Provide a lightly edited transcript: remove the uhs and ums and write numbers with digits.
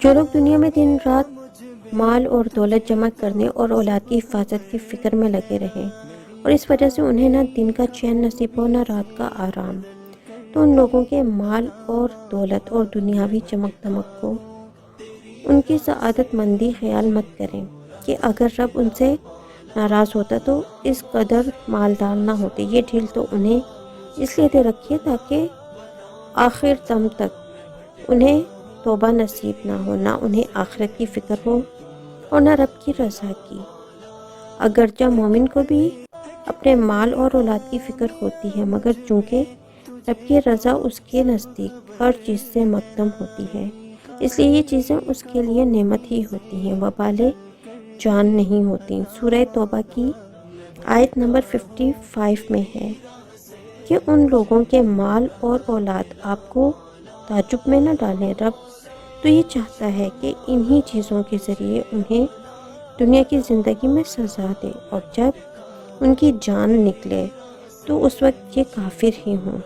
جو لوگ دنیا میں دن رات مال اور دولت جمع کرنے اور اولاد کی حفاظت کی فکر میں لگے رہیں اور اس وجہ سے انہیں نہ دن کا چین نصیب ہو نہ رات کا آرام، تو ان لوگوں کے مال اور دولت اور دنیاوی چمک دمک کو ان کی سعادت مندی خیال مت کریں کہ اگر رب ان سے ناراض ہوتا تو اس قدر مالدار نہ ہوتے۔ یہ ڈھیل تو انہیں اس لیے دے رکھی ہے تاکہ آخر دم تک انہیں توبہ نصیب نہ ہو، نہ انہیں آخرت کی فکر ہو اور نہ رب کی رضا کی۔ اگرچہ مومن کو بھی اپنے مال اور اولاد کی فکر ہوتی ہے، مگر چونکہ رب کی رضا اس کے نزدیک ہر چیز سے مقدم ہوتی ہے، اس لیے یہ چیزیں اس کے لیے نعمت ہی ہوتی ہیں، وبال جان نہیں ہوتی۔ سورہ توبہ کی آیت نمبر 55 میں ہے کہ ان لوگوں کے مال اور اولاد آپ کو تعجب میں نہ ڈالیں۔ رب تو یہ چاہتا ہے کہ انہی چیزوں کے ذریعے انہیں دنیا کی زندگی میں سزا دے، اور جب ان کی جان نکلے تو اس وقت یہ کافر ہی ہوں۔